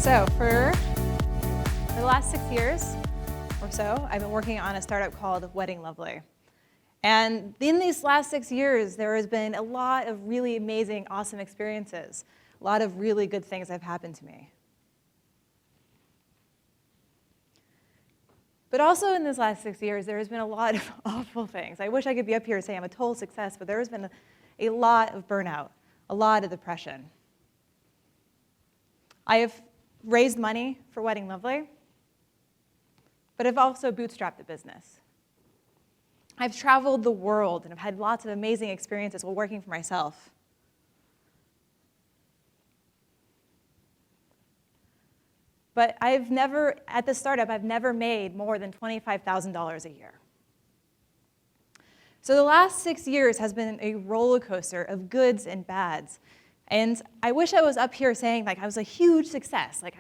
So for the last 6 years or so, I've been working on a startup called WeddingLovely. And in these last 6 years, there has been a lot of really amazing, awesome experiences. A lot of really good things have happened to me. But also in these last 6 years, there has been a lot of awful things. I wish I could be up here and say I'm a total success, but there has been a lot of burnout, a lot of depression. I have raised money for WeddingLovely, but I've also bootstrapped the business. I've traveled the world and I've had lots of amazing experiences while working for myself. But at the startup, I've never made more than $25,000 a year. So the last 6 years has been a roller coaster of goods and bads. And I wish I was up here saying like I was a huge success. Like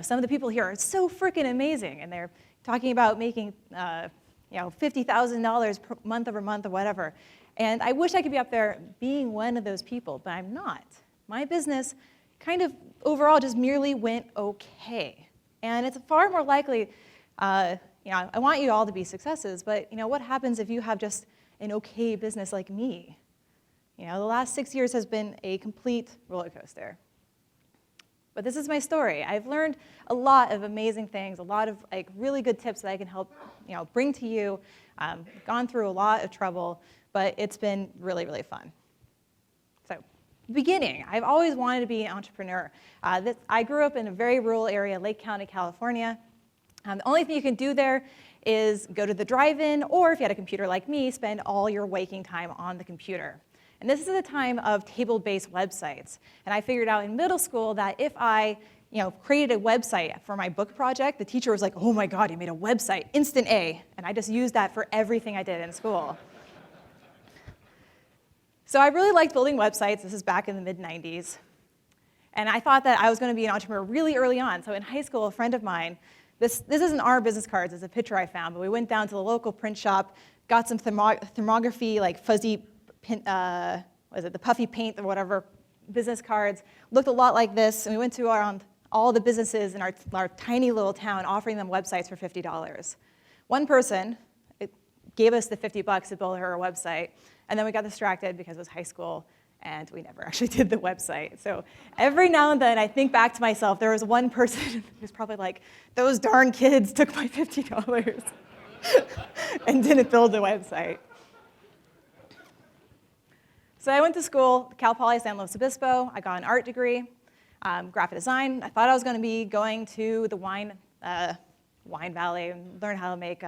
some of the people here are so freaking amazing, and they're talking about making $50,000 per month over month or whatever. And I wish I could be up there being one of those people, but I'm not. My business kind of overall just merely went okay. And it's far more likely, I want you all to be successes, but what happens if you have just an okay business like me? The last 6 years has been a complete roller coaster. But this is my story. I've learned a lot of amazing things, a lot of really good tips that I can help bring to you. Gone through a lot of trouble, but it's been really, really fun. So, beginning, I've always wanted to be an entrepreneur. I grew up in a very rural area, Lake County, California. The only thing you can do there is go to the drive-in, or if you had a computer like me, spend all your waking time on the computer. And this is a time of table-based websites. And I figured out in middle school that if I created a website for my book project, the teacher was like, oh my God, you made a website, instant A. And I just used that for everything I did in school. So I really liked building websites. This is back in the mid-90s. And I thought that I was going to be an entrepreneur really early on. So in high school, a friend of mine, this isn't our business cards, it's a picture I found, but we went down to the local print shop, got some thermography, like fuzzy, the puffy paint or whatever, business cards, looked a lot like this, and we went to around all the businesses in our tiny little town offering them websites for $50. One person gave us the $50 to build her a website, and then we got distracted because it was high school, and we never actually did the website. So every now and then I think back to myself, there was one person who's probably like, those darn kids took my $50 and didn't build the website. So I went to school, Cal Poly San Luis Obispo. I got an art degree, graphic design. I thought I was going to be going to the wine valley and learn how to make,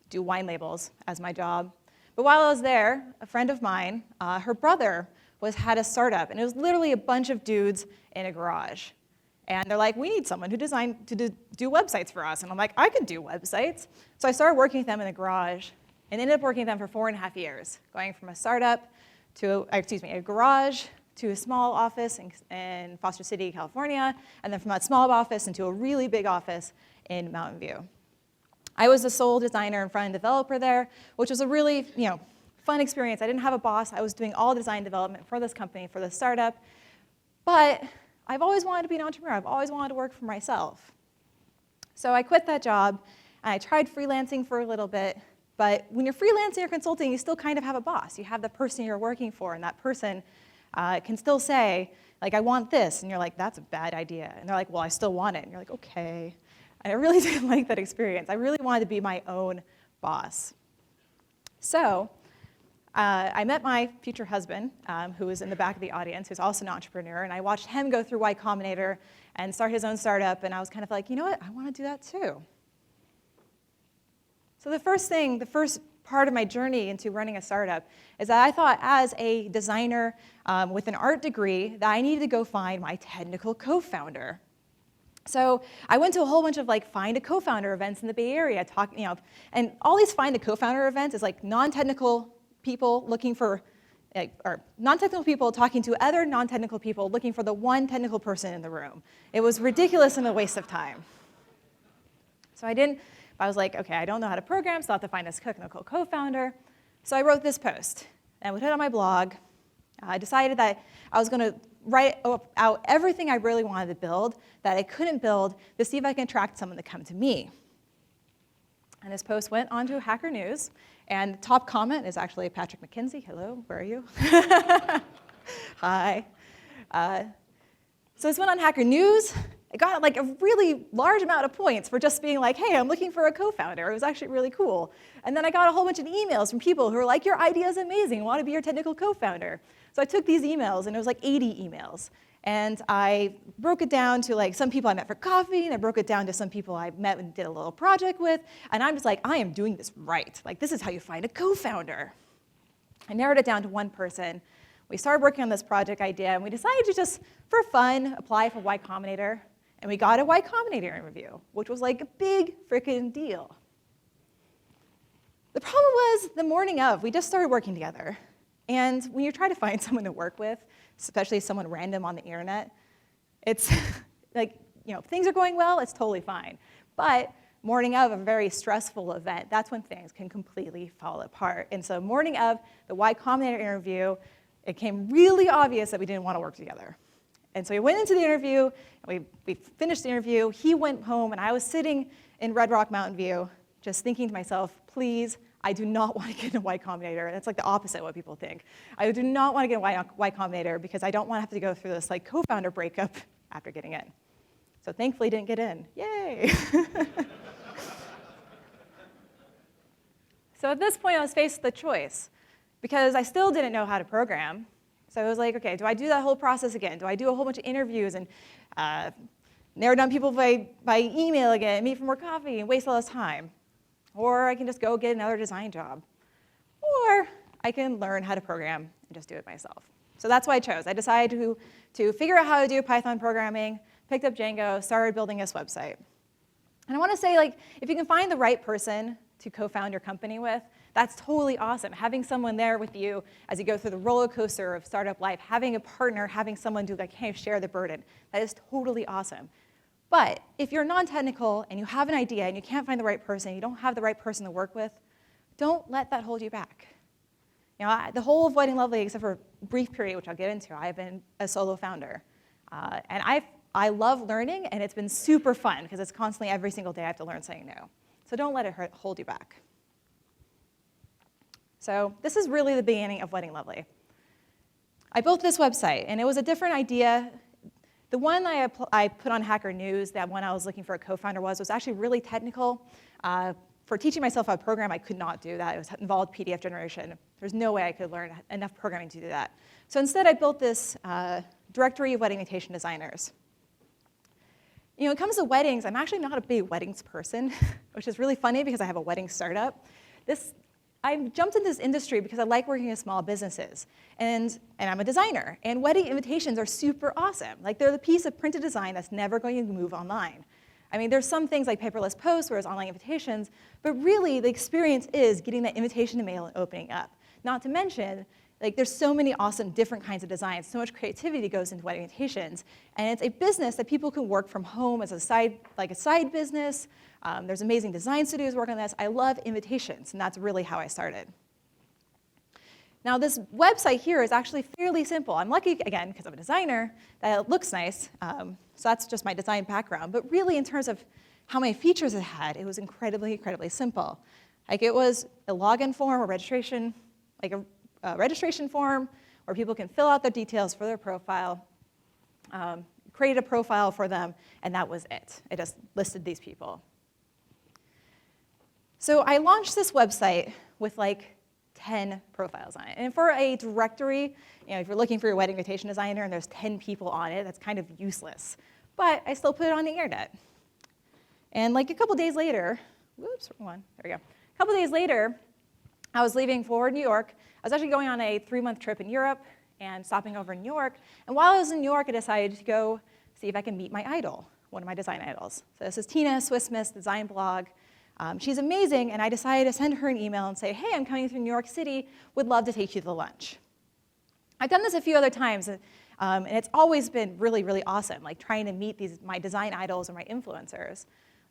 do wine labels as my job. But while I was there, a friend of mine, her brother had a startup, and it was literally a bunch of dudes in a garage. And they're like, we need someone to do websites for us. And I'm like, I can do websites. So I started working with them in the garage, and ended up working with them for 4.5 years, going from a startup to, a garage to a small office in Foster City, California, and then from that small office into a really big office in Mountain View. I was the sole designer and front-end developer there, which was a really fun experience. I didn't have a boss. I was doing all design development for this company, for the startup. But I've always wanted to be an entrepreneur. I've always wanted to work for myself. So I quit that job, and I tried freelancing for a little bit. But when you're freelancing or consulting, you still kind of have a boss. You have the person you're working for, and that person can still say, like, I want this. And you're like, that's a bad idea. And they're like, well, I still want it. And you're like, okay. And I really didn't like that experience. I really wanted to be my own boss. So I met my future husband, who was in the back of the audience, who's also an entrepreneur. And I watched him go through Y Combinator and start his own startup. And I was kind of like, you know what? I want to do that too. So the first part of my journey into running a startup is that I thought as a designer with an art degree that I needed to go find my technical co-founder. So I went to a whole bunch of find a co-founder events in the Bay Area, and all these find a co-founder events is non-technical people looking for, or non-technical people talking to other non-technical people looking for the one technical person in the room. It was ridiculous and a waste of time. So I was like, okay, I don't know how to program, so I'll have to find this technical co-founder. So I wrote this post, and I put it on my blog. I decided that I was going to write out everything I really wanted to build that I couldn't build to see if I can attract someone to come to me. And this post went on to Hacker News, and the top comment is actually Patrick McKenzie. Hello, where are you? Hi. So this went on Hacker News. I got like a really large amount of points for just being like, hey, I'm looking for a co-founder. It was actually really cool. And then I got a whole bunch of emails from people who were like, your idea is amazing. I want to be your technical co-founder. So I took these emails, and it was like 80 emails. And I broke it down to like some people I met for coffee, and I broke it down to some people I met and did a little project with. And I'm just like, I am doing this right. Like, this is how you find a co-founder. I narrowed it down to one person. We started working on this project idea, and we decided to just, for fun, apply for Y Combinator. And we got a Y Combinator interview, which was like a big freaking deal. The problem was the morning of, we just started working together. And when you try to find someone to work with, especially someone random on the internet, it's like, things are going well, it's totally fine. But morning of a very stressful event, that's when things can completely fall apart. And so morning of the Y Combinator interview, it became really obvious that we didn't want to work together. And so we went into the interview, and we finished the interview. He went home, and I was sitting in Red Rock Mountain View, just thinking to myself, please, I do not want to get in a Y Combinator. That's like the opposite of what people think. I do not want to get in a Y Combinator because I don't want to have to go through this like co-founder breakup after getting in. So thankfully, didn't get in. Yay! So at this point, I was faced with a choice because I still didn't know how to program. So I was like, okay, do I do that whole process again? Do I do a whole bunch of interviews and narrow down people by email again, meet for more coffee, and waste all this time? Or I can just go get another design job. Or I can learn how to program and just do it myself. So that's what I chose. I decided to figure out how to do Python programming, picked up Django, started building this website. And I want to say, like, if you can find the right person to co-found your company with, that's totally awesome. Having someone there with you as you go through the roller coaster of startup life, having a partner, having someone to like kind of share the burden, that is totally awesome. But if you're non-technical and you have an idea and you can't find the right person, you don't have the right person to work with, don't let that hold you back. The whole of WeddingLovely, except for a brief period, which I'll get into, I've been a solo founder. And I love learning, and it's been super fun because it's constantly every single day I have to learn something new. So don't let it hold you back. So this is really the beginning of WeddingLovely. I built this website, and it was a different idea. The one I put on Hacker News, that one I was looking for a co-founder was actually really technical. For teaching myself how to program, I could not do that. It involved PDF generation. There's no way I could learn enough programming to do that. So instead, I built this directory of wedding invitation designers. When it comes to weddings, I'm actually not a big weddings person, which is really funny because I have a wedding startup. I jumped into this industry because I like working with small businesses, and I'm a designer. And wedding invitations are super awesome. Like, they're the piece of printed design that's never going to move online. I mean, there's some things like paperless posts where it's online invitations, but really the experience is getting that invitation to mail and opening up. Not to mention, like, there's so many awesome different kinds of designs, so much creativity goes into wedding invitations, and it's a business that people can work from home as a side business. There's amazing design studios working on this. I love invitations, and that's really how I started. Now, this website here is actually fairly simple. I'm lucky, again, because I'm a designer, that it looks nice. So that's just my design background. But really, in terms of how many features it had, it was incredibly, incredibly simple. Like, it was a login form, a registration, like a registration form where people can fill out their details for their profile, create a profile for them, and that was it. It just listed these people. So I launched this website with like 10 profiles on it. And for a directory, if you're looking for your wedding invitation designer and there's 10 people on it, that's kind of useless. But I still put it on the internet. And like a couple days later, whoops, wrong one, there we go. A couple days later, I was leaving for New York. I was actually going on a 3-month trip in Europe and stopping over in New York. And while I was in New York, I decided to go see if I can meet my idol, one of my design idols. So this is Tina, Swiss Miss Design Blog. She's amazing, and I decided to send her an email and say, hey, I'm coming through New York City, would love to take you to lunch. I've done this a few other times, and it's always been really, really awesome, like trying to meet my design idols or my influencers.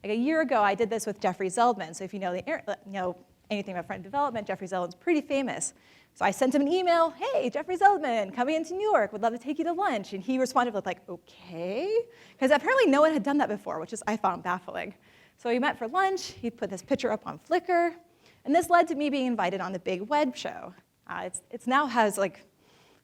Like a year ago, I did this with Jeffrey Zeldman, so if you know anything about front development, Jeffrey Zeldman's pretty famous. So I sent him an email, hey, Jeffrey Zeldman, coming into New York, would love to take you to lunch. And he responded with like, okay. Because apparently no one had done that before, which I found baffling. So we met for lunch, he put this picture up on Flickr, and this led to me being invited on the big web show. It now has like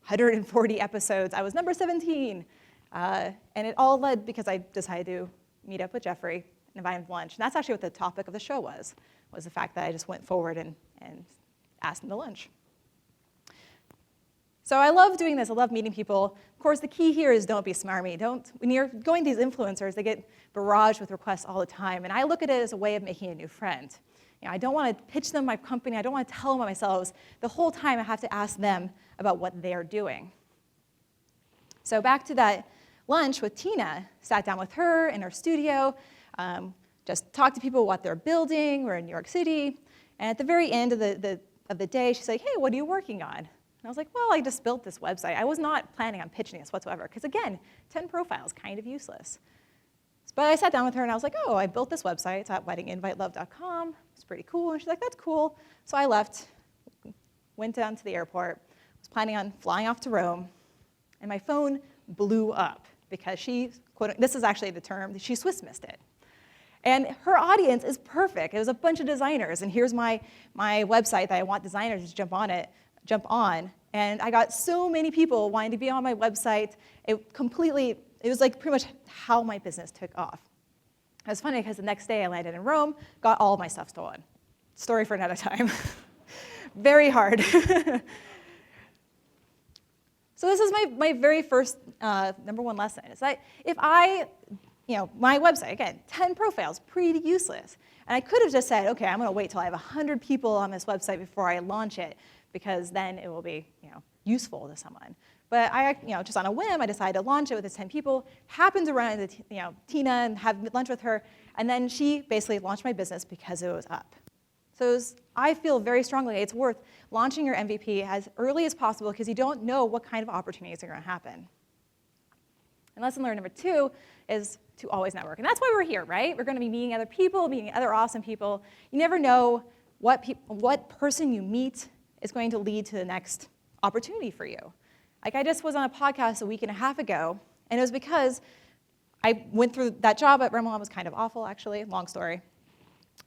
140 episodes. I was number 17. And it all led because I decided to meet up with Jeffrey and invite him to lunch. And that's actually what the topic of the show was the fact that I just went forward and asked him to lunch. So I love doing this. I love meeting people. Of course, the key here is don't be smarmy. When you're going to these influencers, they get barraged with requests all the time. And I look at it as a way of making a new friend. I don't want to pitch them my company. I don't want to tell them about myself. The whole time I have to ask them about what they're doing. So back to that lunch with Tina, sat down with her in her studio, just talked to people what they're building. We're in New York City. And at the very end of the day, she's like, hey, what are you working on? And I was like, well, I just built this website. I was not planning on pitching this whatsoever, because again, 10 profiles, kind of useless. But I sat down with her and I was like, oh, I built this website. It's at weddinginvitelove.com. It's pretty cool. And she's like, that's cool. So I left, went down to the airport, was planning on flying off to Rome, and my phone blew up because this is actually the term, she Swiss missed it. And her audience is perfect. It was a bunch of designers, and here's my website that I want designers to jump on. And I got so many people wanting to be on my website. It was like pretty much how my business took off. It was funny because the next day I landed in Rome, got all of my stuff stolen. Story for another time. Very hard. So this is my very first number one lesson. Is that if my website, again, 10 profiles, pretty useless. And I could have just said, okay, I'm going to wait till I have 100 people on this website before I launch it, because then it will be useful to someone. But just on a whim, I decided to launch it with the 10 people, happened to run into Tina and have lunch with her, and then she basically launched my business because it was up. So I feel very strongly it's worth launching your MVP as early as possible, because you don't know what kind of opportunities are going to happen. And lesson learned number 2 is to always network. And that's why we're here, right? We're going to be meeting other people, meeting other awesome people. You never know what person you meet is going to lead to the next opportunity for you. Like, I just was on a podcast a week and a half ago, and it was because I went through that job at Remlon. Was kind of awful, actually, long story.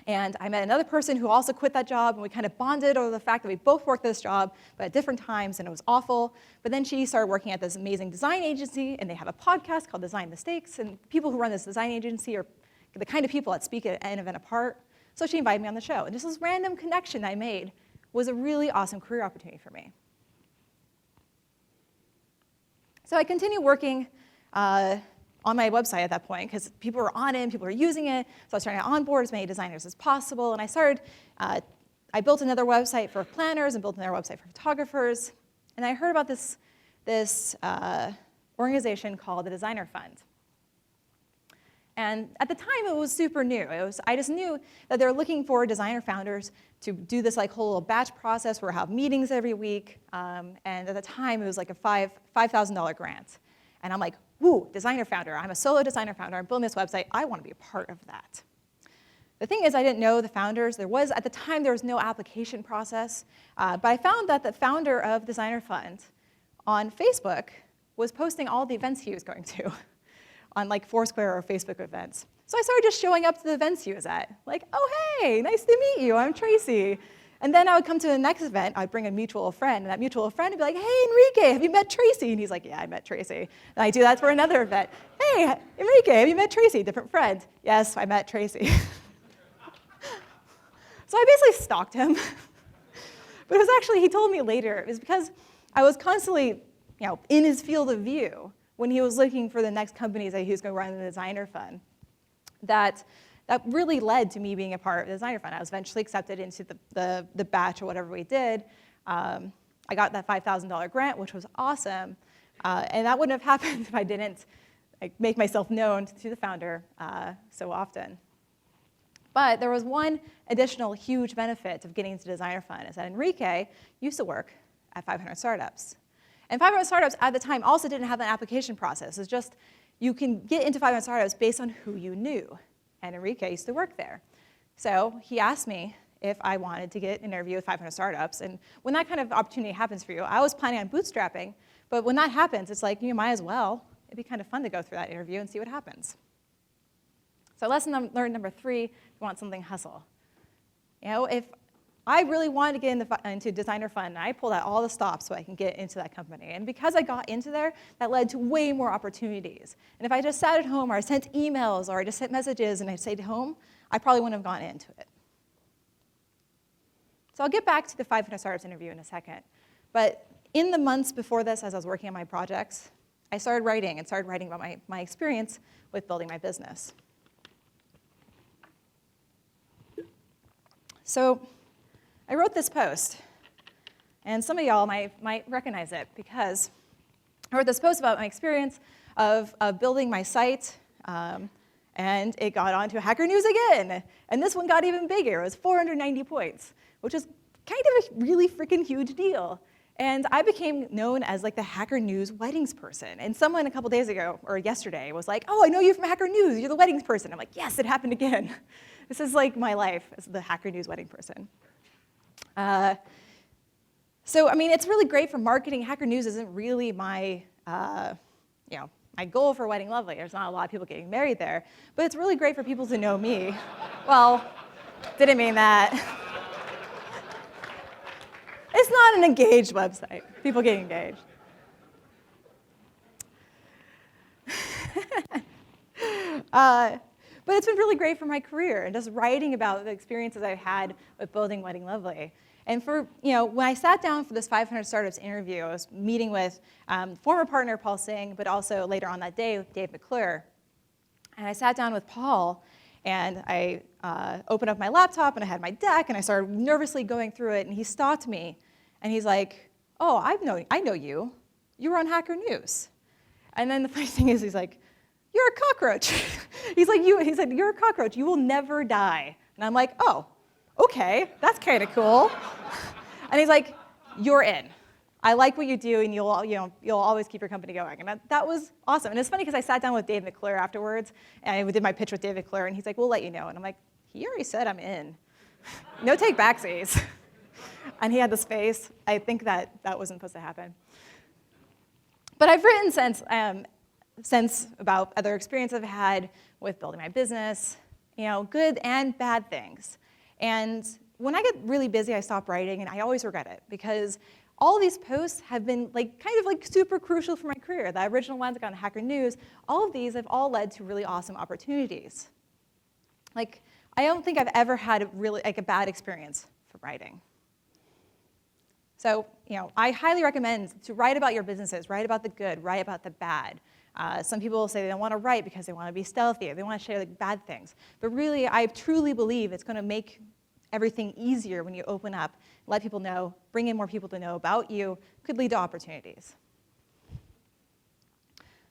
And I met another person who also quit that job, and we kind of bonded over the fact that we both worked this job, but at different times, and it was awful. But then she started working at this amazing design agency, and they have a podcast called Design Mistakes, and people who run this design agency are the kind of people that speak at an event apart. So she invited me on the show, and just this random connection I made was a really awesome career opportunity for me. So I continued working on my website at that point, because people were on it, people were using it, so I was trying to onboard as many designers as possible, and I built another website for planners and built another website for photographers, and I heard about this organization called the Designer Fund. And at the time, it was super new. I just knew that they were looking for designer founders to do this whole little batch process where we have meetings every week, and at the time, it was like a $5,000 grant. And I'm like, woo, designer founder. I'm a solo designer founder. I'm building this website. I want to be a part of that. The thing is, I didn't know the founders. At the time, there was no application process. But I found that the founder of Designer Fund on Facebook was posting all the events he was going to on Foursquare or Facebook events. So I started just showing up to the events he was at. Like, oh, hey, nice to meet you. I'm Tracy. And then I would come to the next event, I'd bring a mutual friend, and that mutual friend would be like, hey, Enrique, have you met Tracy? And he's like, yeah, I met Tracy. And I do that for another event. Hey, Enrique, have you met Tracy? Different friend. Yes, I met Tracy. So I basically stalked him. But it was actually, he told me later, it was because I was constantly in his field of view when he was looking for the next companies that he was going to run in the Designer Fund. That really led to me being a part of the Designer Fund. I was eventually accepted into the batch or whatever we did. I got that $5,000 grant, which was awesome. And that wouldn't have happened if I didn't make myself known to the founder so often. But there was one additional huge benefit of getting into the Designer Fund, is that Enrique used to work at 500 Startups. And 500 Startups at the time also didn't have an application process. It's just you can get into 500 Startups based on who you knew. And Enrique used to work there. So he asked me if I wanted to get an interview with 500 startups. And when that kind of opportunity happens for you, I was planning on bootstrapping, but when that happens, it's like, you might as well. It'd be kind of fun to go through that interview and see what happens. So lesson learned number 3, if you want something, hustle. If I really wanted to get into Designer Fund, I pulled out all the stops so I can get into that company. And because I got into there, that led to way more opportunities. And if I just sat at home, or I sent emails, or I just sent messages, and I stayed home, I probably wouldn't have gone into it. So I'll get back to the 500 Startups interview in a second. But in the months before this, as I was working on my projects, I started writing about my experience with building my business. So I wrote this post, and some of y'all might recognize it, because I wrote this post about my experience of building my site, and it got onto Hacker News again. And this one got even bigger. It was 490 points, which is kind of a really freaking huge deal. And I became known as like the Hacker News weddings person. And someone a couple days ago, or yesterday, was like, oh, I know you from Hacker News. You're the weddings person. I'm like, yes, it happened again. This is like my life as the Hacker News wedding person. So, I mean, it's really great for marketing. Hacker News isn't really my, my goal for WeddingLovely. There's not a lot of people getting married there. But it's really great for people to know me. Well, didn't mean that. It's not an engaged website. People get engaged. But it's been really great for my career, and just writing about the experiences I've had with building WeddingLovely. And when I sat down for this 500 Startups interview, I was meeting with former partner Paul Singh, but also later on that day with Dave McClure. And I sat down with Paul, and I opened up my laptop, and I had my deck, and I started nervously going through it, and he stopped me, and he's like, oh, I know you. You were on Hacker News. And then the funny thing is, he's like, you're a cockroach. He said, you're a cockroach. You will never die. And I'm like, oh, okay, that's kind of cool. And he's like, you're in. I like what you do, and you'll always keep your company going. And that was awesome. And it's funny because I sat down with Dave McClure afterwards, and I did my pitch with Dave McClure, and he's like, we'll let you know. And I'm like, he already said I'm in. No take backsies. And he had this face. I think that wasn't supposed to happen. But I've written since about other experiences I've had with building my business, good and bad things. And when I get really busy, I stop writing, and I always regret it, because all these posts have been kind of super crucial for my career. The original ones that got on Hacker News, all of these have all led to really awesome opportunities. I don't think I've ever had a bad experience from writing. So, I highly recommend to write about your businesses, write about the good, write about the bad. Some people say they don't want to write because they want to be stealthy, or they want to share bad things. But really, I truly believe it's going to make everything easier when you open up, let people know, bring in more people to know about you, could lead to opportunities.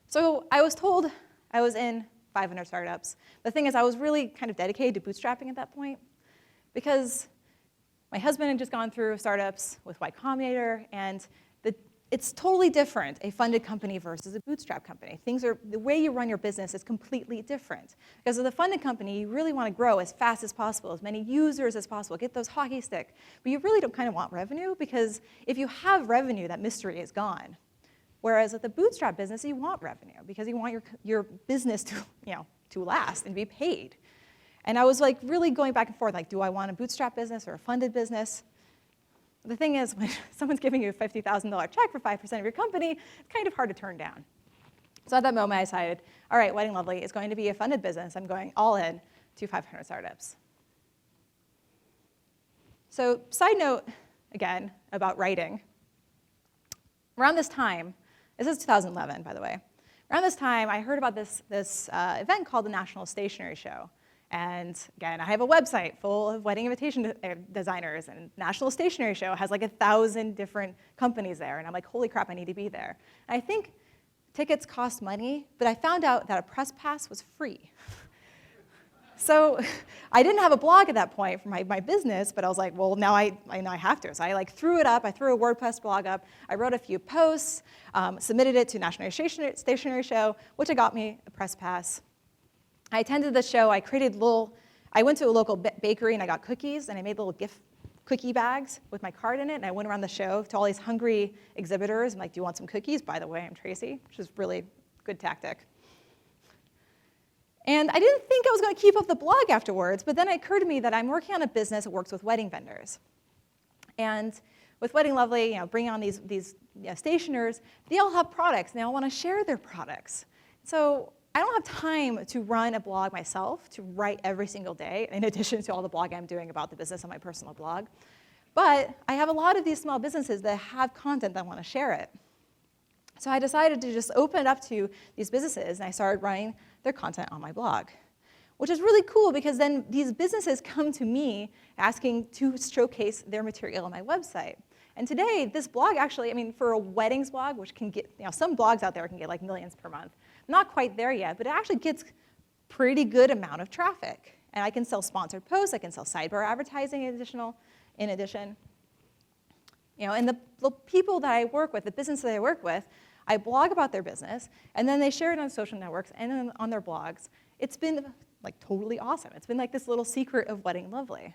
So I was told I was in 500 startups. The thing is, I was really kind of dedicated to bootstrapping at that point, because my husband had just gone through startups with Y Combinator, and it's totally different, a funded company versus a bootstrap company. The way you run your business is completely different. Because with a funded company, you really want to grow as fast as possible, as many users as possible, get those hockey stick. But you really don't kind of want revenue, because if you have revenue, that mystery is gone. Whereas with the bootstrap business, you want revenue, because you want your business to last and be paid. And I was really going back and forth, do I want a bootstrap business or a funded business? The thing is, when someone's giving you a $50,000 check for 5% of your company, it's kind of hard to turn down. So at that moment, I decided, all right, WeddingLovely is going to be a funded business. I'm going all in to 500 startups. So side note, again, about writing. Around this time, this is 2011, by the way. Around this time, I heard about this event called the National Stationery Show. And again, I have a website full of wedding invitation designers, and National Stationery Show has 1,000 different companies there. And I'm like, holy crap, I need to be there. And I think tickets cost money, but I found out that a press pass was free. So I didn't have a blog at that point for my business, but I was like, well, now I have to. So I threw it up. I threw a WordPress blog up. I wrote a few posts, submitted it to National Stationery Show, which got me a press pass. I attended the show. I I went to a local bakery and I got cookies, and I made little gift cookie bags with my card in it, and I went around the show to all these hungry exhibitors. I'm like, do you want some cookies? By the way, I'm Tracy, which is really good tactic. And I didn't think I was going to keep up the blog afterwards, but then it occurred to me that I'm working on a business that works with wedding vendors. And with WeddingLovely, bringing on these stationers, they all have products, and they all want to share their products. So I don't have time to run a blog myself, to write every single day, in addition to all the blogging I'm doing about the business on my personal blog. But I have a lot of these small businesses that have content that want to share it. So I decided to just open it up to these businesses, and I started running their content on my blog, which is really cool because then these businesses come to me asking to showcase their material on my website. And today, this blog actually, for a weddings blog, which can get, some blogs out there can get like millions per month. Not quite there yet, but it actually gets pretty good amount of traffic. And I can sell sponsored posts, I can sell sidebar advertising in addition. And the people that I work with, the business that I work with, I blog about their business, and then they share it on social networks and then on their blogs. It's been like totally awesome. It's been like this little secret of WeddingLovely.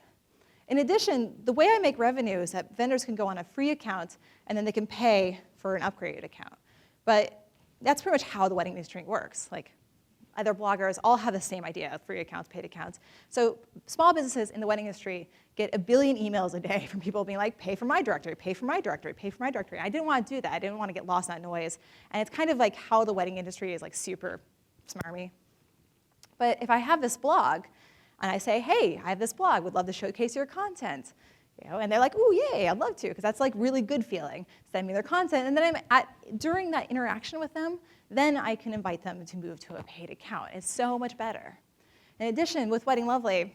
In addition, the way I make revenue is that vendors can go on a free account, and then they can pay for an upgraded account. But that's pretty much how the wedding industry works. Like, other bloggers all have the same idea, free accounts, paid accounts. So small businesses in the wedding industry get 1 billion emails a day from people being like, pay for my directory, pay for my directory, pay for my directory. I didn't want to do that. I didn't want to get lost in that noise. And it's kind of like how the wedding industry is like super smarmy. But if I have this blog, and I say, hey, I have this blog, would love to showcase your content. And they're like, ooh, yay, I'd love to, because that's like really good feeling. Send me their content, and then during that interaction with them, then I can invite them to move to a paid account. It's so much better. In addition, with WeddingLovely,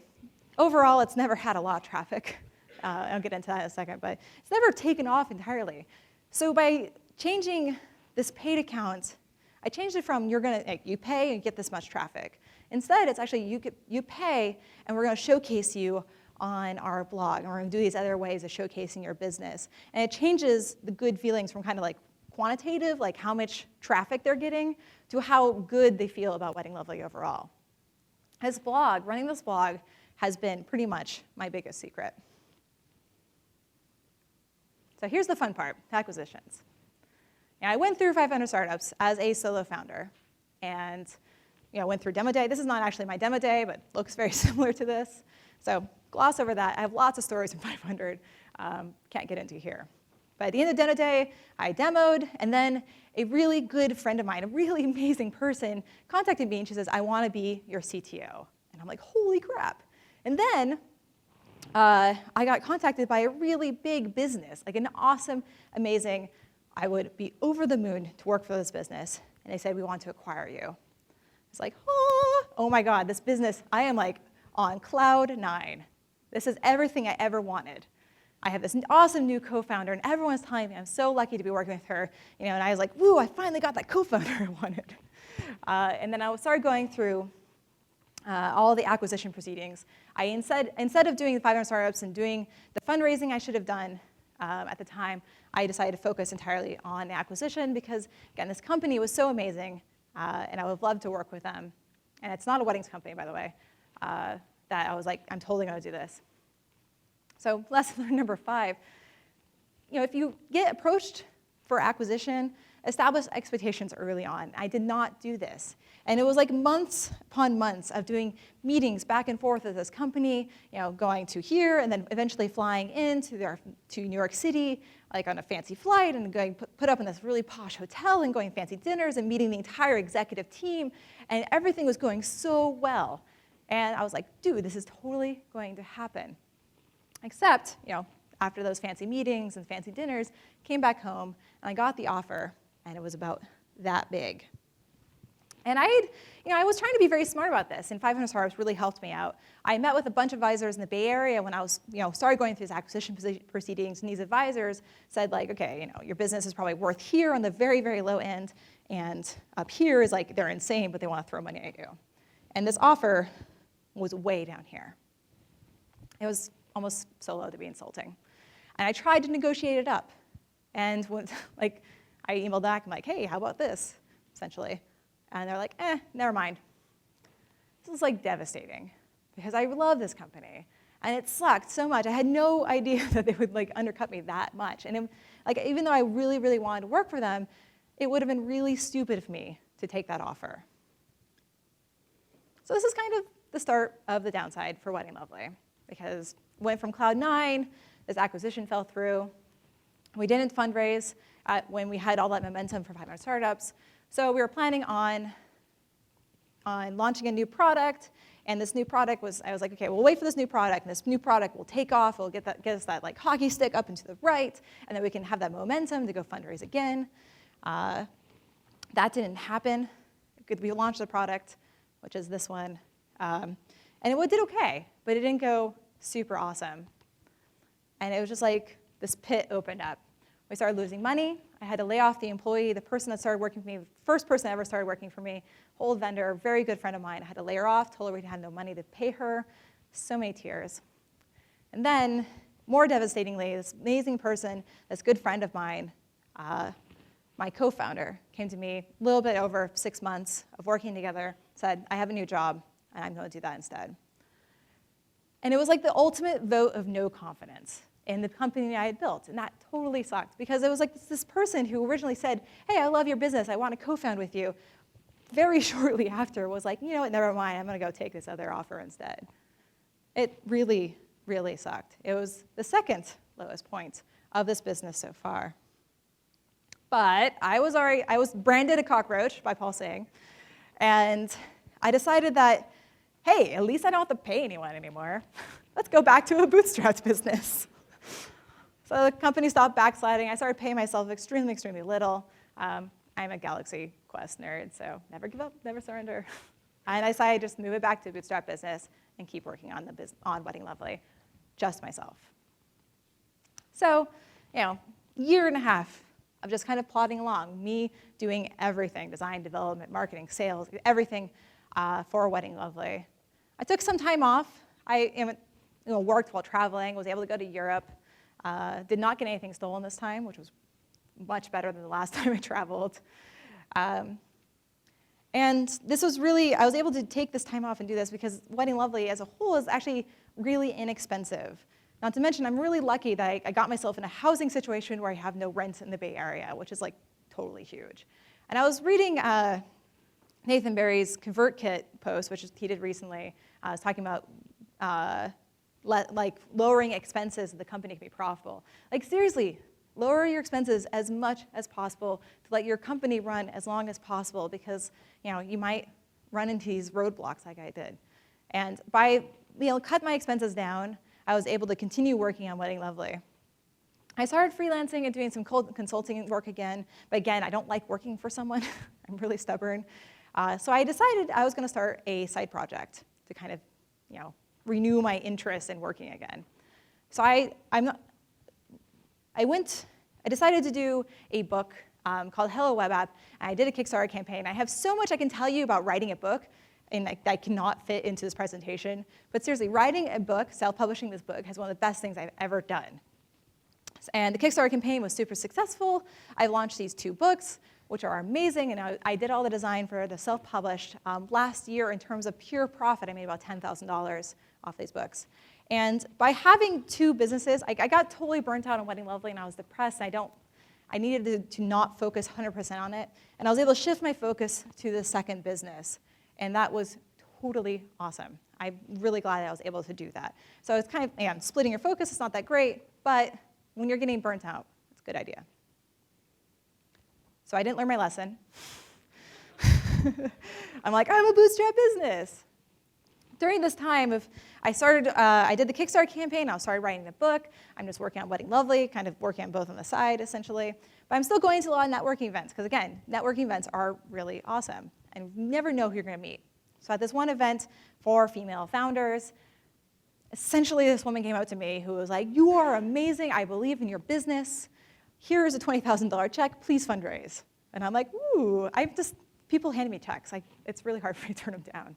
overall, it's never had a lot of traffic. I'll get into that in a second, but it's never taken off entirely. So by changing this paid account, I changed it from you pay and get this much traffic. Instead, it's actually you pay, and we're going to showcase you on our blog, and we're going to do these other ways of showcasing your business. And it changes the good feelings from kind of like quantitative, like how much traffic they're getting, to how good they feel about WeddingLovely overall. Running this blog has been pretty much my biggest secret. So here's the fun part, acquisitions. I went through 500 startups as a solo founder, and went through demo day. This is not actually my demo day, but looks very similar to this. So gloss over that. I have lots of stories from 500, can't get into here. But at the end of demo day, I demoed, and then a really good friend of mine, a really amazing person, contacted me, and she says, I want to be your CTO. And I'm like, holy crap. And then I got contacted by a really big business, like an awesome, amazing, I would be over the moon to work for this business. And they said, we want to acquire you. It's like, oh my God, this business, I am like on cloud 9. This is everything I ever wanted. I have this awesome new co-founder, and everyone's telling me I'm so lucky to be working with her. And I was like, woo, I finally got that co-founder I wanted. And then I started going through all the acquisition proceedings. Instead of doing the 500 startups and doing the fundraising I should have done at the time, I decided to focus entirely on the acquisition because, again, this company was so amazing, and I would have loved to work with them. And it's not a weddings company, by the way, that I was like, I'm totally going to do this. So lesson number 5, if you get approached for acquisition, establish expectations early on. I did not do this. And it was like months upon months of doing meetings back and forth with this company, going to here and then eventually flying in to New York City, like on a fancy flight, and going put up in this really posh hotel and going fancy dinners and meeting the entire executive team. And everything was going so well. And I was like, dude, this is totally going to happen. Except, after those fancy meetings and fancy dinners, came back home, and I got the offer, and it was about that big. And I was trying to be very smart about this, and 500 Startups really helped me out. I met with a bunch of advisors in the Bay Area when I was, started going through these acquisition proceedings, and these advisors said, like, okay, your business is probably worth here on the very, very low end, and up here is like they're insane, but they want to throw money at you. And this offer was way down here. It was almost so low to be insulting. And I tried to negotiate it up. And I emailed back, I'm like, hey, how about this, essentially? And they're like, never mind. This is like devastating. because I love this company. And it sucked so much. I had no idea that they would undercut me that much. And even though I really, really wanted to work for them, it would have been really stupid of me to take that offer. So this is kind of the start of the downside for WeddingLovely, because went from cloud 9, this acquisition fell through. We didn't fundraise when we had all that momentum for 500 startups. So we were planning on launching a new product, and this new product I was like, okay, we'll wait for this new product, and this new product will take off, it'll get us that hockey stick up and to the right, and then we can have that momentum to go fundraise again. That didn't happen. We launched the product, which is this one, and it did okay, but it didn't go super awesome. And it was just like this pit opened up. We started losing money. I had to lay off the employee, the person that started working for me, the first person that ever started working for me, old vendor, very good friend of mine. I had to lay her off, told her we had no money to pay her. So many tears. And then, more devastatingly, this amazing person, this good friend of mine, my co-founder, came to me a little bit over 6 months of working together, said, I have a new job, and I'm going to do that instead. And it was like the ultimate vote of no confidence in the company I had built, and that totally sucked, because it was like this person who originally said, hey, I love your business, I want to co-found with you, very shortly after was like, you know what, never mind, I'm going to go take this other offer instead. It really, really sucked. It was the second lowest point of this business so far. But I was branded a cockroach by Paul Saying, and I decided that, hey, at least I don't have to pay anyone anymore. Let's go back to a bootstrapped business. So the company stopped backsliding. I started paying myself extremely, extremely little. I'm a Galaxy Quest nerd, so never give up, never surrender. And I decided to just move it back to a bootstrap business and keep working on WeddingLovely, just myself. So, year and a half of just kind of plodding along, me doing everything, design, development, marketing, sales, everything for WeddingLovely. I took some time off. I worked while traveling, was able to go to Europe, did not get anything stolen this time, which was much better than the last time I traveled. And this was really, I was able to take this time off and do this because WeddingLovely as a whole is actually really inexpensive. Not to mention, I'm really lucky that I got myself in a housing situation where I have no rent in the Bay Area, which is totally huge. And I was reading Nathan Barry's ConvertKit post, which he did recently. I was talking about lowering expenses so the company can be profitable. Seriously, lower your expenses as much as possible to let your company run as long as possible, because you might run into these roadblocks like I did. And by cut my expenses down, I was able to continue working on WeddingLovely. I started freelancing and doing some consulting work again, but again, I don't like working for someone. I'm really stubborn. So I decided I was going to start a side project to kind of, renew my interest in working again. So I decided to do a book called Hello Web App, and I did a Kickstarter campaign. I have so much I can tell you about writing a book, and I cannot fit into this presentation. But seriously, writing a book, self-publishing this book, is one of the best things I've ever done. And the Kickstarter campaign was super successful. I launched these 2 books, which are amazing, and I did all the design for the self-published. Last year, in terms of pure profit, I made about $10,000 off these books. And by having 2 businesses, I got totally burnt out on WeddingLovely, and I was depressed. I needed to not focus 100% on it, and I was able to shift my focus to the second business, and that was totally awesome. I'm really glad that I was able to do that. So it's kind of, splitting your focus is not that great, but when you're getting burnt out, it's a good idea. So I didn't learn my lesson. I'm a bootstrap business. During this time, I did the Kickstarter campaign, I started writing the book, I'm just working on WeddingLovely, kind of working on both on the side, essentially. But I'm still going to a lot of networking events, because again, networking events are really awesome, and you never know who you're going to meet. So at this one event for female founders, essentially this woman came up to me who was like, you are amazing, I believe in your business. Here's a $20,000 check, please fundraise. And I'm like, ooh, people hand me checks. It's really hard for me to turn them down.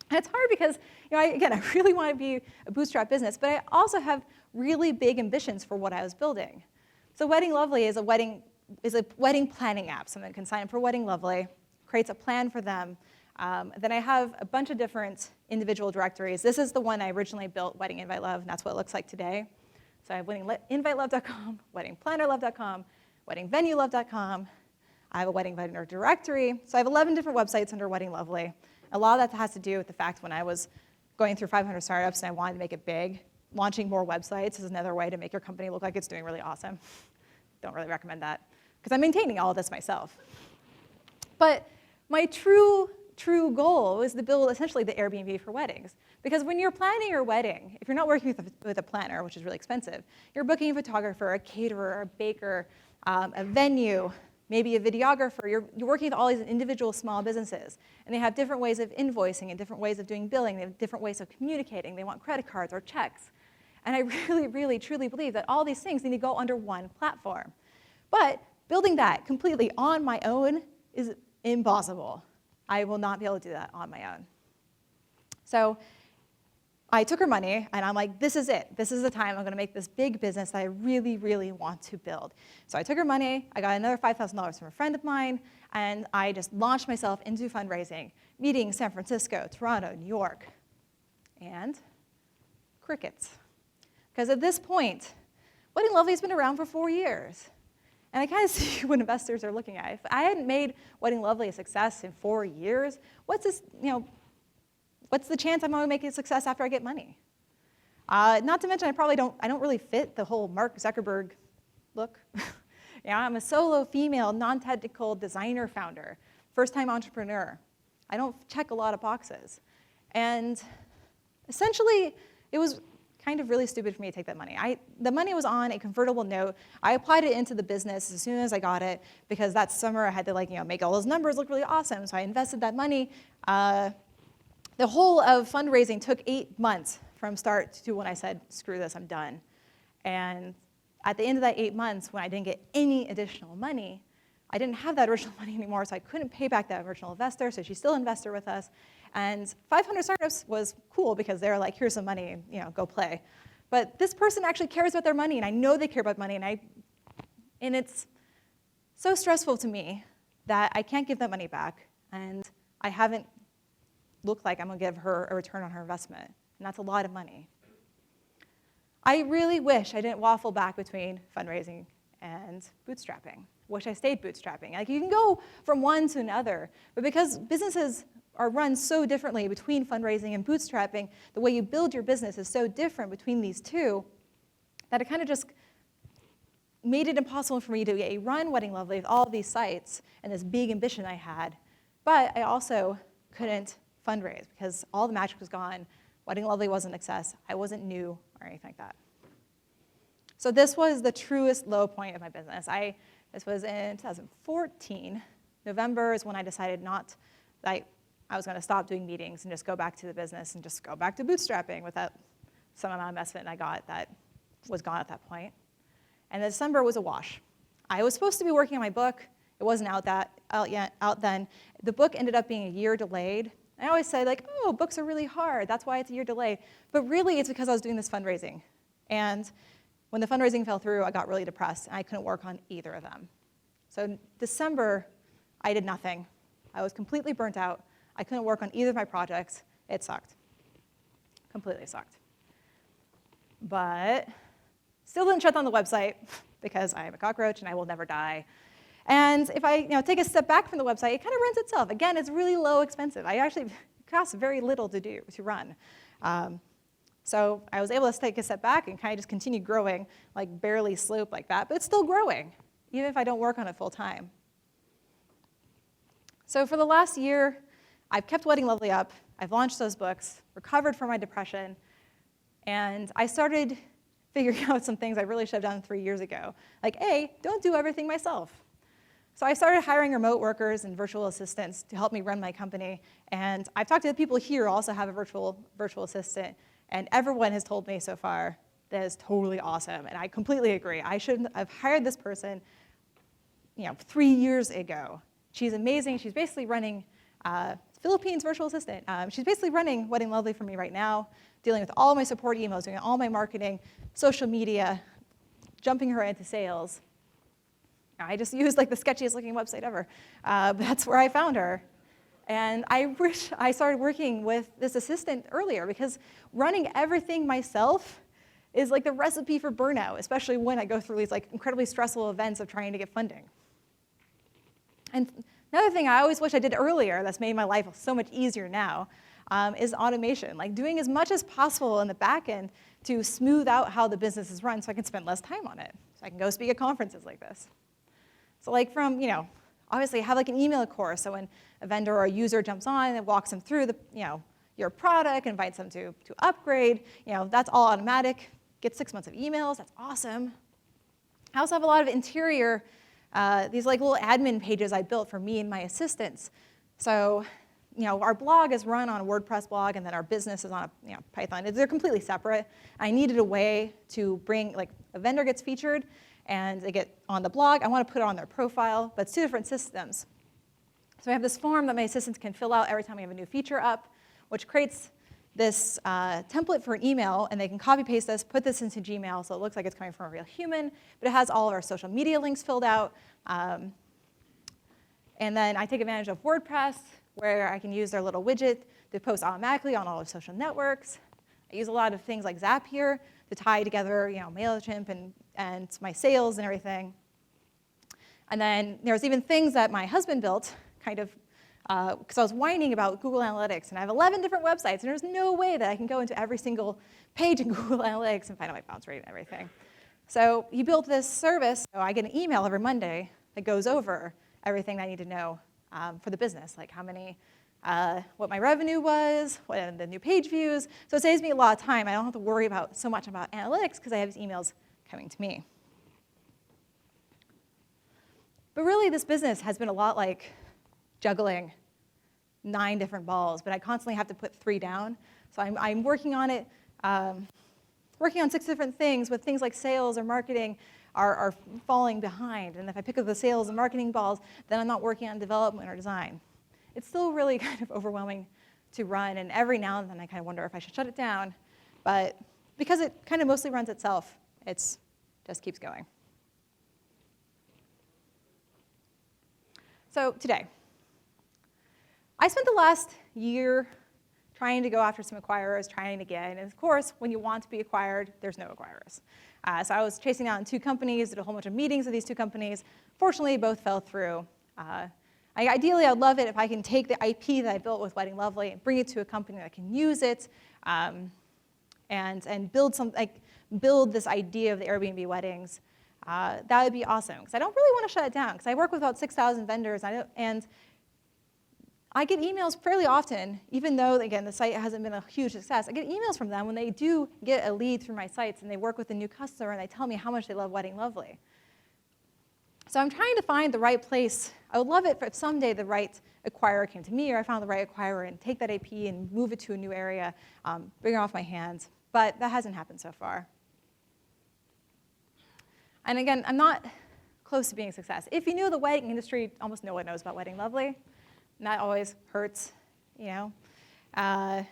And it's hard because, I really want to be a bootstrap business, but I also have really big ambitions for what I was building. So WeddingLovely is a wedding planning app. Someone can sign up for WeddingLovely, creates a plan for them, Then I have a bunch of different individual directories. This is the one I originally built, Wedding Invite Love, and that's what it looks like today. So I have weddinginvitelove.com, weddingplannerlove.com, weddingvenuelove.com. I have a wedding planner directory. So I have 11 different websites under WeddingLovely. A lot of that has to do with the fact when I was going through 500 startups and I wanted to make it big, launching more websites is another way to make your company look like it's doing really awesome. Don't really recommend that, because I'm maintaining all of this myself. But my true goal is to build essentially the Airbnb for weddings. Because when you're planning your wedding, if you're not working with a planner, which is really expensive, you're booking a photographer, a caterer, a baker, a venue, maybe a videographer. You're working with all these individual small businesses. And they have different ways of invoicing and different ways of doing billing. They have different ways of communicating. They want credit cards or checks. And I really, really, truly believe that all these things need to go under one platform. But building that completely on my own is impossible. I will not be able to do that on my own. So I took her money, and I'm like, this is it. This is the time I'm going to make this big business that I really, really want to build. So I took her money. I got another $5,000 from a friend of mine, and I just launched myself into fundraising, meeting San Francisco, Toronto, New York, and crickets. Because at this point, WeddingLovely has been around for 4 years. And I kind of see what investors are looking at. If I hadn't made WeddingLovely a success in 4 years, what's the chance I'm going to make it a success after I get money? Not to mention, I don't really fit the whole Mark Zuckerberg look. I'm a solo female, non-technical designer founder, first-time entrepreneur. I don't check a lot of boxes. And essentially, it was kind of really stupid for me to take that money. The money was on a convertible note. I applied it into the business as soon as I got it, because that summer I had to make all those numbers look really awesome. So I invested that money. The whole of fundraising took 8 months from start to when I said, screw this, I'm done. And at the end of that 8 months, when I didn't get any additional money, I didn't have that original money anymore, so I couldn't pay back that original investor, so she's still an investor with us. And 500 Startups was cool because they're like, here's some money, go play. But this person actually cares about their money, and I know they care about money, and it's so stressful to me that I can't give that money back, and I haven't looked like I'm going to give her a return on her investment, and that's a lot of money. I really wish I didn't waffle back between fundraising and bootstrapping. Wish I stayed bootstrapping. You can go from one to another, but because businesses are run so differently between fundraising and bootstrapping, the way you build your business is so different between these two, that it kind of just made it impossible for me to run WeddingLovely with all of these sites and this big ambition I had. But I also couldn't fundraise because all the magic was gone. WeddingLovely wasn't a success. I wasn't new or anything like that. So this was the truest low point of my business. This was in 2014. November is when I decided I was going to stop doing meetings and just go back to the business and just go back to bootstrapping with that some amount of investment I got that was gone at that point. And December was a wash. I was supposed to be working on my book. It wasn't out then. The book ended up being a year delayed. I always say, oh, books are really hard. That's why it's a year delayed. But really, it's because I was doing this fundraising. And when the fundraising fell through, I got really depressed, and I couldn't work on either of them. So in December, I did nothing. I was completely burnt out. I couldn't work on either of my projects. It sucked. Completely sucked. But still didn't shut down the website because I am a cockroach and I will never die. And if I take a step back from the website, it kind of runs itself. Again, it's really low expensive. It costs very little to run. So I was able to take a step back and kind of just continue growing, barely slope like that, but it's still growing, even if I don't work on it full time. So for the last year, I've kept WeddingLovely up. I've launched those books, recovered from my depression, and I started figuring out some things I really should have done 3 years ago. Don't do everything myself. So I started hiring remote workers and virtual assistants to help me run my company. And I've talked to the people here who also have a virtual assistant, and everyone has told me so far that is totally awesome. And I completely agree. I should have hired this person 3 years ago. She's amazing. She's basically running Philippines virtual assistant. She's basically running WeddingLovely for me right now, dealing with all my support emails, doing all my marketing, social media, jumping her into sales. I just used the sketchiest looking website ever. But that's where I found her. And I wish I started working with this assistant earlier, because running everything myself is like the recipe for burnout, especially when I go through these like incredibly stressful events of trying to get funding. And another thing I always wish I did earlier that's made my life so much easier now is automation, like doing as much as possible in the back end to smooth out how the business is run so I can spend less time on it. So I can go speak at conferences like this. So like from, obviously have like an email course, so when a vendor or a user jumps on and walks them through your product, invites them to upgrade, that's all automatic. Get 6 months of emails, that's awesome. I also have a lot of interior, these like little admin pages I built for me and my assistants. So, our blog is run on a WordPress blog, and then our business is on a Python. They're completely separate. I needed a way to bring, like, a vendor gets featured, and they get on the blog. I want to put it on their profile, but it's 2 different systems. So I have this form that my assistants can fill out every time we have a new feature up, which creates this template for an email, and they can copy paste this, put this into Gmail, so it looks like it's coming from a real human, but it has all of our social media links filled out. And then I take advantage of WordPress, where I can use their little widget to post automatically on all the social networks. I use a lot of things like Zapier to tie together, MailChimp and my sales and everything. And then there's even things that my husband built, kind of, because I was whining about Google Analytics, and I have 11 different websites, and there's no way that I can go into every single page in Google Analytics and find out my bounce rate and everything. So he built this service, so I get an email every Monday that goes over everything I need to know for the business, like how many, what my revenue was, what the new page views. So it saves me a lot of time. I don't have to worry so much about analytics because I have these emails coming to me. But really, this business has been a lot like juggling 9 different balls, but I constantly have to put 3 down. So I'm working on it, working on 6 different things, with things like sales or marketing are falling behind. And if I pick up the sales and marketing balls, then I'm not working on development or design. It's still really kind of overwhelming to run, and every now and then I kind of wonder if I should shut it down. But because it kind of mostly runs itself, it just keeps going. So today, I spent the last year trying to go after some acquirers, trying to get in. And of course, when you want to be acquired, there's no acquirers. So I was chasing down 2 companies, did a whole bunch of meetings with these 2 companies. Fortunately, both fell through. Ideally, I'd love it if I can take the IP that I built with WeddingLovely and bring it to a company that can use it, and build this idea of the Airbnb weddings. That would be awesome, because I don't really want to shut it down, because I work with about 6,000 vendors, and I get emails fairly often, even though, again, the site hasn't been a huge success. I get emails from them when they do get a lead through my sites, and they work with a new customer, and they tell me how much they love WeddingLovely. So I'm trying to find the right place. I would love it if someday the right acquirer came to me, or I found the right acquirer and take that AP and move it to a new area, bring it off my hands. But that hasn't happened so far. And again, I'm not close to being a success. If you knew the wedding industry, almost no one knows about WeddingLovely. And that always hurts, My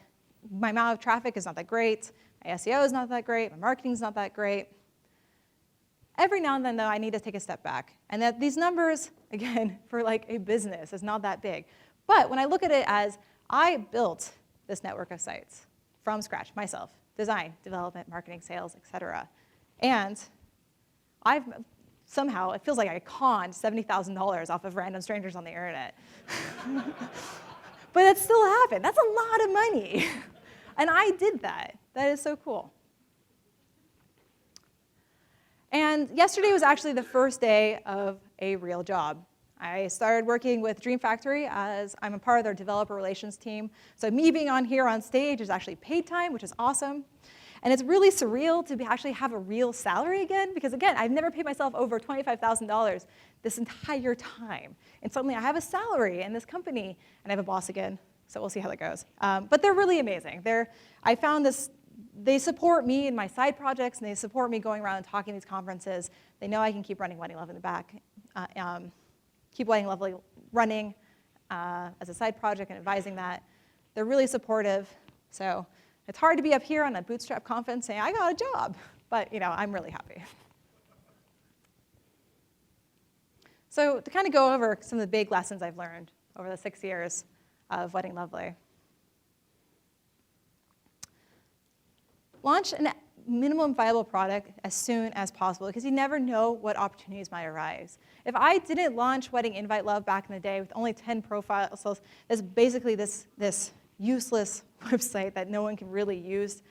amount of traffic is not that great. My SEO is not that great. My marketing is not that great. Every now and then, though, I need to take a step back. And that these numbers, again, for like a business is not that big. But when I look at it as I built this network of sites from scratch myself, design, development, marketing, sales, et cetera. And somehow, it feels like I conned $70,000 off of random strangers on the internet. But it still happened. That's a lot of money. And I did that. That is so cool. And yesterday was actually the first day of a real job. I started working with Dream Factory as I'm a part of their developer relations team. So me being on here on stage is actually paid time, which is awesome. And it's really surreal to actually have a real salary again, because again, I've never paid myself over $25,000 this entire time. And suddenly I have a salary in this company, and I have a boss again, so we'll see how that goes. But they're really amazing. I found this, they support me in my side projects, and they support me going around and talking at these conferences. They know I can keep running WeddingLovely in the back, keep WeddingLovely running as a side project and advising that. They're really supportive, so it's hard to be up here on a bootstrap conference saying, I got a job, but I'm really happy. So to kind of go over some of the big lessons I've learned over the 6 years, of WeddingLovely. Launch a minimum viable product as soon as possible because you never know what opportunities might arise. If I didn't launch Wedding Invite Love back in the day with only 10 profiles, so it's basically this useless website that no one can really use,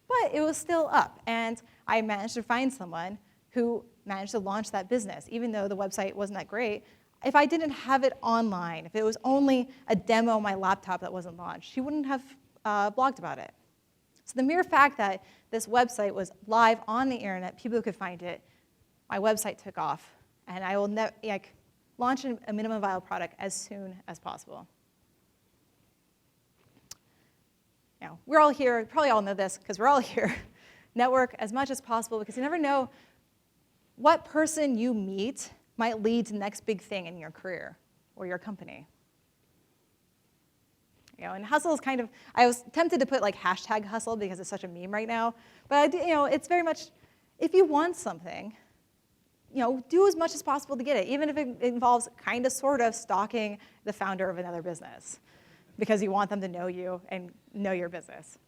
but it was still up. And I managed to find someone who managed to launch that business, even though the website wasn't that great. If I didn't have it online, if it was only a demo on my laptop that wasn't launched, she wouldn't have blogged about it. So the mere fact that this website was live on the internet, people could find it, my website took off, and I will launch a minimum viable product as soon as possible. Now, we're all here, you probably all know this because we're all here. Network as much as possible because you never know what person you meet might lead to the next big thing in your career or your company. And hustle is kind of, I was tempted to put like hashtag hustle because it's such a meme right now, but it's very much, if you want something, do as much as possible to get it, even if it involves kind of sort of stalking the founder of another business because you want them to know you and know your business.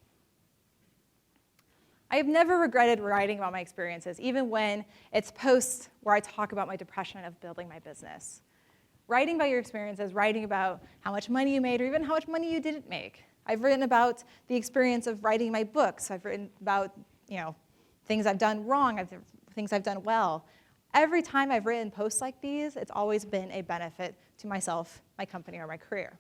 I have never regretted writing about my experiences, even when it's posts where I talk about my depression of building my business. Writing about your experiences, writing about how much money you made or even how much money you didn't make. I've written about the experience of writing my books. I've written about things I've done wrong, things I've done well. Every time I've written posts like these, it's always been a benefit to myself, my company, or my career.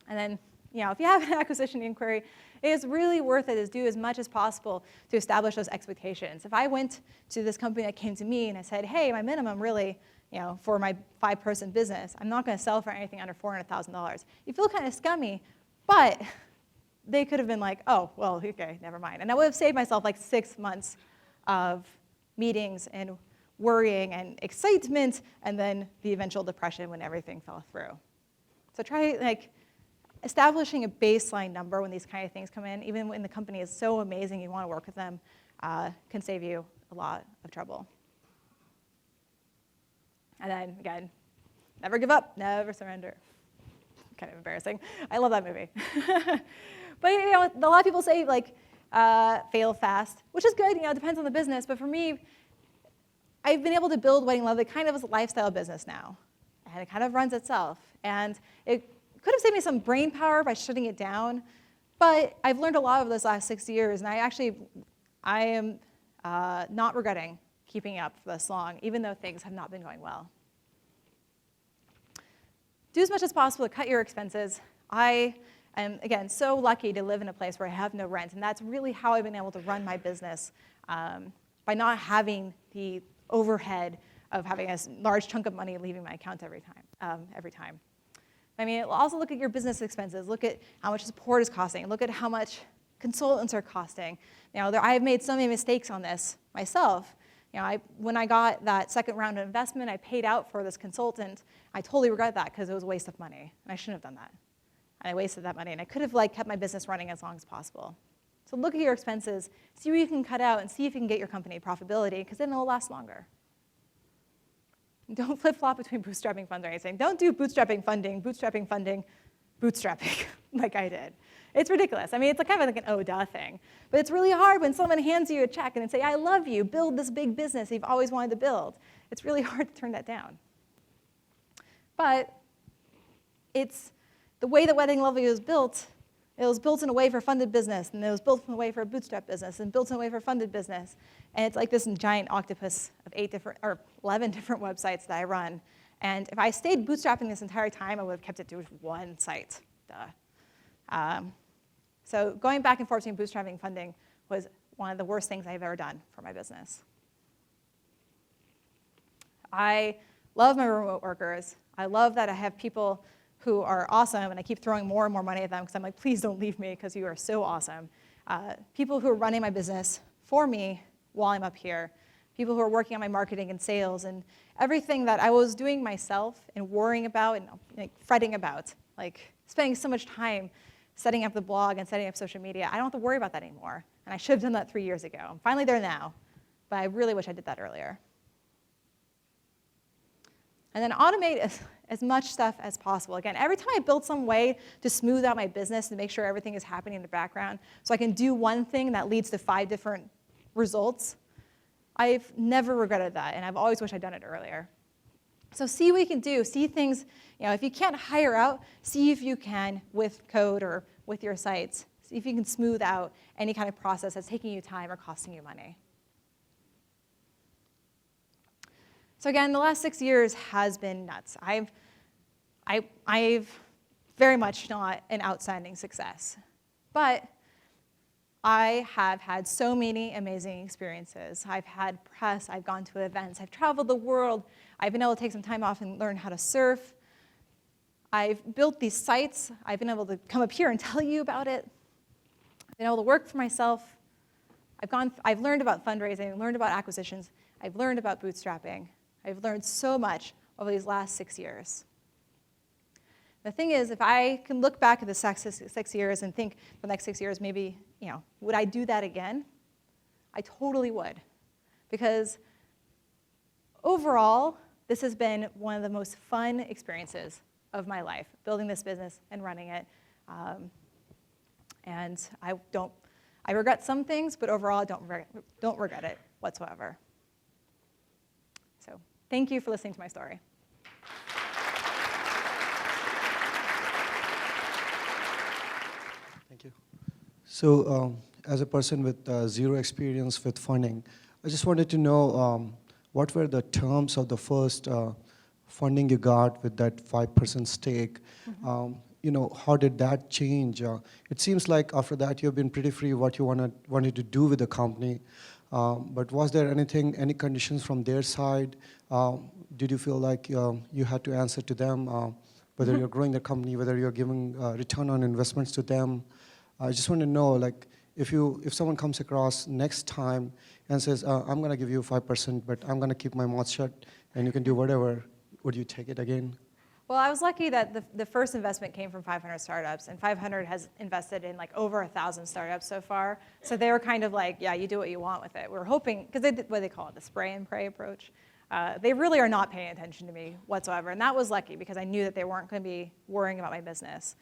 And then, if you have an acquisition inquiry, it is really worth it to do as much as possible to establish those expectations. If I went to this company that came to me and I said, hey, my minimum really, for my 5-person business, I'm not going to sell for anything under $400,000. You feel kind of scummy, but they could have been like, oh, well, okay, never mind. And I would have saved myself like 6 months of meetings and worrying and excitement and then the eventual depression when everything fell through. So try establishing a baseline number when these kind of things come in, even when the company is so amazing you want to work with them, can save you a lot of trouble. And then, again, never give up, never surrender. Kind of embarrassing. I love that movie. But a lot of people say, fail fast, which is good. It depends on the business. But for me, I've been able to build WeddingLovely kind of as a lifestyle business now. And it kind of runs itself. And it could have saved me some brain power by shutting it down. But I've learned a lot over this last 6 years. And I am not regretting keeping up for this long, even though things have not been going well. Do as much as possible to cut your expenses. I am, again, so lucky to live in a place where I have no rent, and that's really how I've been able to run my business, by not having the overhead of having a large chunk of money leaving my account every time. I mean, also look at your business expenses. Look at how much support is costing. Look at how much consultants are costing. I have made so many mistakes on this myself. When I got that second round of investment, I paid out for this consultant. I totally regret that because it was a waste of money, and I shouldn't have done that. And I wasted that money, and I could have kept my business running as long as possible. So look at your expenses, see what you can cut out, and see if you can get your company profitability, because then it'll last longer. And don't flip-flop between bootstrapping and fundraising. Don't do bootstrapping, bootstrapping, bootstrapping like I did. It's ridiculous. I mean, it's kind of like an oh, duh thing. But it's really hard when someone hands you a check and they say, I love you, build this big business you've always wanted to build. It's really hard to turn that down. But it's the way that WeddingLovely was built. It was built in a way for funded business, and it was built in a way for a bootstrap business, and built in a way for funded business. And it's like this giant octopus of 11 different websites that I run. And if I stayed bootstrapping this entire time, I would have kept it to one site. Duh. So going back and forth between bootstrapping and funding was one of the worst things I've ever done for my business. I love my remote workers. I love that I have people who are awesome, and I keep throwing more and more money at them because I'm like, please don't leave me because you are so awesome. People who are running my business for me while I'm up here. People who are working on my marketing and sales and everything that I was doing myself and worrying about and fretting about, spending so much time setting up the blog and setting up social media. I don't have to worry about that anymore. And I should have done that 3 years ago. I'm finally there now, but I really wish I did that earlier. And then automate as much stuff as possible. Again, every time I build some way to smooth out my business and make sure everything is happening in the background so I can do one thing that leads to 5 different results, I've never regretted that, and I've always wished I'd done it earlier. So see what you can do. See things, if you can't hire out, see if you can with code or with your sites. See if you can smooth out any kind of process that's taking you time or costing you money. So again, the last 6 years has been nuts. I've very much not an outstanding success, but I have had so many amazing experiences. I've had press, I've gone to events, I've traveled the world, I've been able to take some time off and learn how to surf. I've built these sites, I've been able to come up here and tell you about it. I've been able to work for myself. I've learned about fundraising, learned about acquisitions, I've learned about bootstrapping. I've learned so much over these last 6 years. The thing is, if I can look back at the 6 years and think the next 6 years, maybe, would I do that again? I totally would. Because overall, this has been one of the most fun experiences of my life, building this business and running it. And I regret some things, but overall, I don't regret it whatsoever. So thank you for listening to my story. Thank you. So as a person with zero experience with funding, I just wanted to know what were the terms of the first funding you got with that 5% stake? Mm-hmm. How did that change? It seems like after that you've been pretty free what you wanted to do with the company. But was there any conditions from their side? Did you feel like you had to answer to them, whether you're growing the company, whether you're giving return on investments to them? I just want to know, like, if someone comes across next time and says, I'm going to give you 5%, but I'm going to keep my mouth shut, and you can do whatever, would you take it again? Well, I was lucky that the first investment came from 500 startups, and 500 has invested in like over 1,000 startups so far. So they were kind of like, yeah, you do what you want with it. We're hoping, because they did what they call it, the spray and pray approach. They really are not paying attention to me whatsoever, and that was lucky because I knew that they weren't going to be worrying about my business.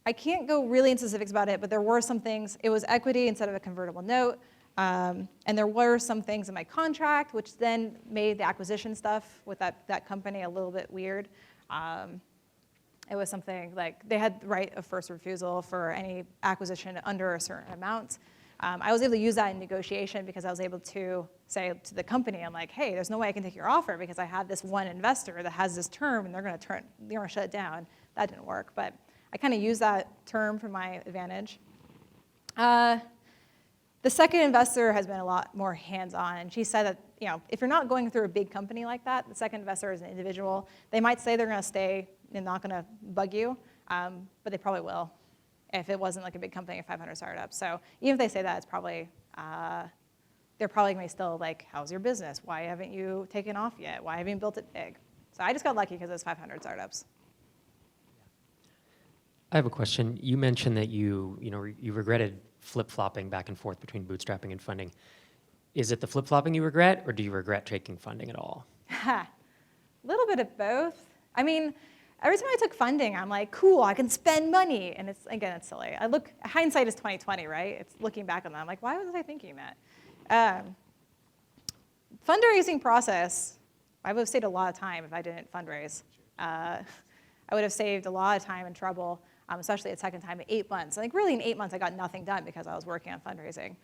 I can't go really into specifics about it, but there were some things. It was equity instead of a convertible note. And there were some things in my contract, which then made the acquisition stuff with that company a little bit weird. It was something like they had the right of first refusal for any acquisition under a certain amount. I was able to use that in negotiation because I was able to say to the company, I'm like, hey, there's no way I can take your offer because I have this one investor that has this term and they're going to shut it down. That didn't work, but I kind of used that term for my advantage. The second investor has been a lot more hands-on, and she said that if you're not going through a big company like that, the second investor is an individual. They might say they're going to stay and not going to bug you, but they probably will if it wasn't like a big company of 500 startups. So even if they say that, it's probably they're probably going to be still like, how's your business? Why haven't you taken off yet? Why haven't you built it big? So I just got lucky because it was 500 startups. I have a question. You mentioned that you regretted flip-flopping back and forth between bootstrapping and funding. Is it the flip-flopping you regret, or do you regret taking funding at all? A little bit of both. I mean, every time I took funding, I'm like, cool, I can spend money. And it's silly. Hindsight is 20/20, right? It's looking back on that. I'm like, why was I thinking that? Fundraising process, I would have saved a lot of time if I didn't fundraise. I would have saved a lot of time and trouble. Especially at second time, 8 months. I think really in 8 months I got nothing done because I was working on fundraising.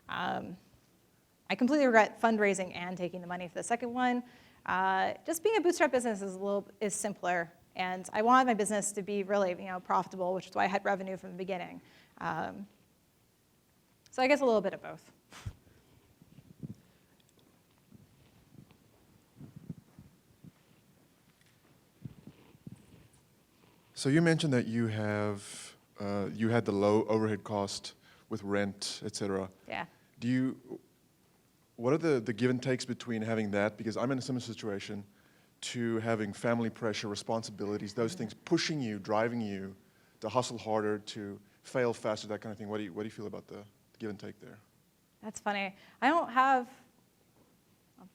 I completely regret fundraising and taking the money for the second one. Just being a bootstrap business is simpler, and I wanted my business to be really profitable, which is why I had revenue from the beginning. So I guess a little bit of both. So you mentioned that you had the low overhead cost with rent, et cetera. Yeah. What are the give and takes between having that, because I'm in a similar situation, to having family pressure, responsibilities, those things pushing you, driving you to hustle harder, to fail faster, that kind of thing? What do you feel about the give and take there? That's funny. I don't have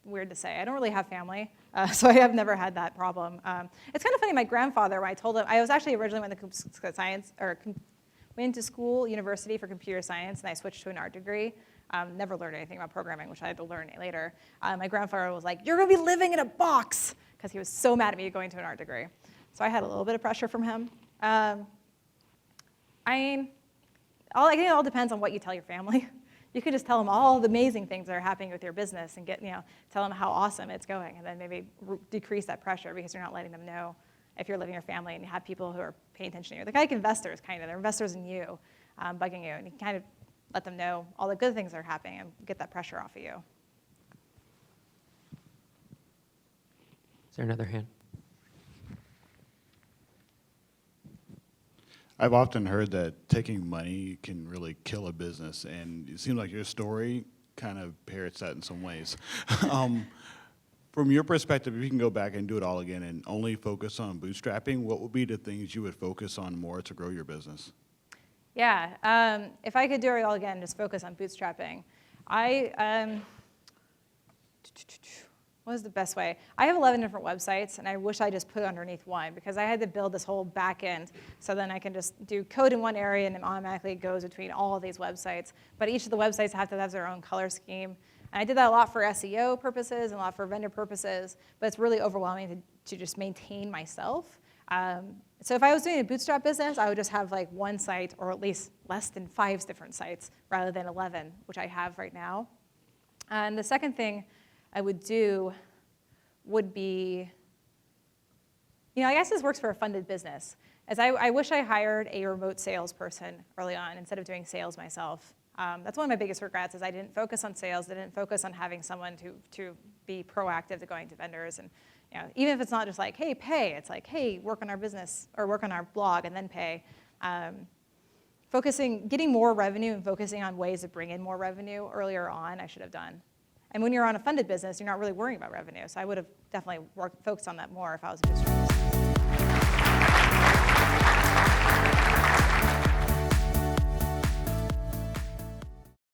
weird to say. I don't really have family, so I have never had that problem. It's kind of funny, my grandfather, when I told him, I was actually originally went to school, university for computer science, and I switched to an art degree. Never learned anything about programming, which I had to learn later. My grandfather was like, "You're gonna be living in a box," because he was so mad at me going to an art degree. So I had a little bit of pressure from him. I mean, I think it all depends on what you tell your family. You could just tell them all the amazing things that are happening with your business and tell them how awesome it's going, and then maybe decrease that pressure because you're not letting them know if you're living your family and you have people who are paying attention to you. They're like investors, they're investors in you, bugging you, and you kind of let them know all the good things that are happening and get that pressure off of you. Is there another hand? I've often heard that taking money can really kill a business, and it seems like your story kind of parrots that in some ways. From your perspective, if you can go back and do it all again and only focus on bootstrapping, what would be the things you would focus on more to grow your business? Yeah, if I could do it all again, just focus on bootstrapping. What is the best way? I have 11 different websites, and I wish I just put it underneath one because I had to build this whole back end so then I can just do code in one area and it automatically goes between all of these websites. But each of the websites have to have their own color scheme. And I did that a lot for SEO purposes and a lot for vendor purposes, but it's really overwhelming to just maintain myself. So if I was doing a bootstrap business, I would just have like one site or at least less than 5 different sites rather than 11, which I have right now. And the second thing I would do would be, I guess this works for a funded business, as I wish I hired a remote salesperson early on instead of doing sales myself. That's one of my biggest regrets is I didn't focus on sales, I didn't focus on having someone to be proactive to going to vendors. And even if it's not just like, hey, pay, it's like, hey, work on our business or work on our blog and then pay. Getting more revenue and focusing on ways to bring in more revenue earlier on, I should have done. And when you're on a funded business, you're not really worrying about revenue. So I would have definitely focused on that more if I was a bootstrap business.